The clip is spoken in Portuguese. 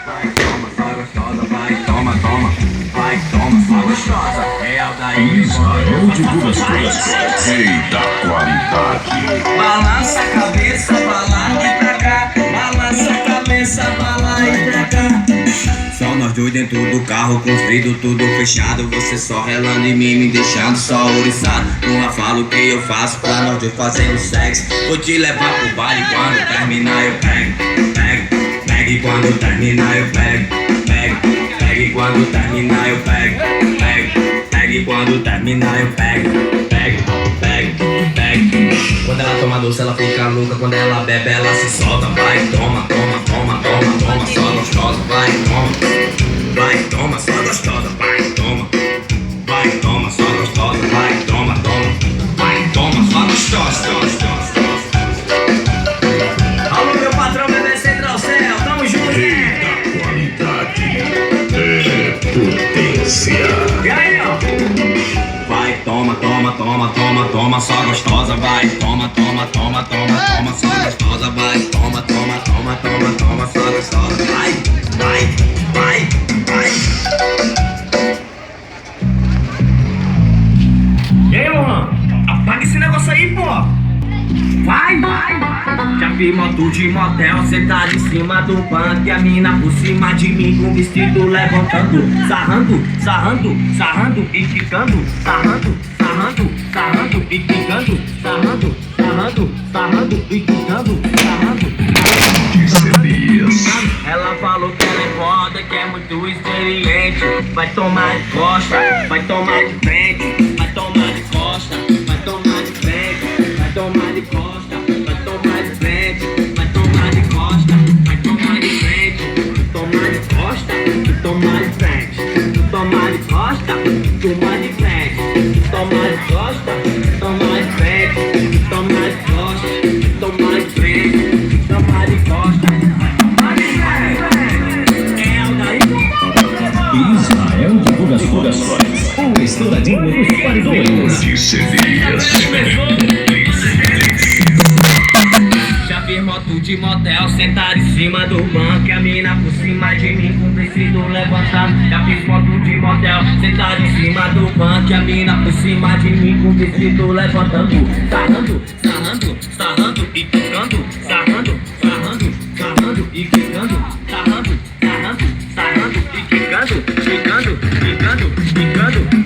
Vai, toma, só gostosa, vai, toma, toma. Vai, toma, só gostosa. Real daí. Israel divulga as coisas. Eita qualidade. Balança a cabeça, vai lá e pra cá. Balança a cabeça, vai lá e pra cá. Só nós dois dentro do carro, com os vidros tudo fechado. Você só relando em mim, me deixando só ouriçado. Nunca falo o que eu faço pra nós dois fazendo sexo. Vou te levar pro baile, quando terminar eu pego. Pego, pego e quando terminar eu pego. Pego, pego e quando terminar eu pego. Pego, pego e quando terminar eu pego. Pego, pego, pego. Quando ela toma doce ela fica louca. Quando ela bebe ela se solta. Vai, toma, toma, toma, toma, toma. Só gostosa, vai, toma. Vai, toma, só gostosa, vai, toma. Vai, toma, só gostosa, vai, toma, toma. Vai, toma, só gostosa, gostosa. Alô, meu patrão, bebê Central Céu, tamo junto, né? Eita qualidade. É potência. E aí, ó? Vai, toma, toma, toma, toma, toma, só gostosa, vai, toma, toma, toma, toma, toma, só gostosa, vai, toma, toma, toma, toma, toma, só gostosa, vai, vai, vai, vai. E aí, Lohan? Apaga esse negócio aí, pô! Vai, vai! Já vi moto de motel, sentado em cima do banco e a mina por cima de mim com o vestido levantando, sarrando, sarrando, sarrando e quicando, sarrando, sarrando, sarrando e quicando, sarrando, sarrando, sarrando e quicando, sarrando. Ela falou que ela é foda, que é muito experiente. Vai tomar de costa, vai tomar de frente, vai tomar de costa, vai tomar de frente, vai tomar de costa, vai tomar de frente, vai tomar de costa, vai tomar de frente, tomar de costa, tomar de frente, tomar de costa, tomar de frente, tomar de costa, tomar de frente, tomar de costa, tomar de frente, tomar de costa. Israel divulga as coisas. O estouradinho dos paredões. De CDs. Já vi moto de motel, sentar em cima do banco e a mina por cima de mim com o vestido levantado. Já fiz moto de motel, sentar em cima do banco e a mina por cima de mim com o vestido levantando, sarrando, sarrando, sarrando e quicando, sarrando, sarrando, sarrando e quicando, sarrando, sarrando, sarrando e quicando, quicando, quicando, quicando.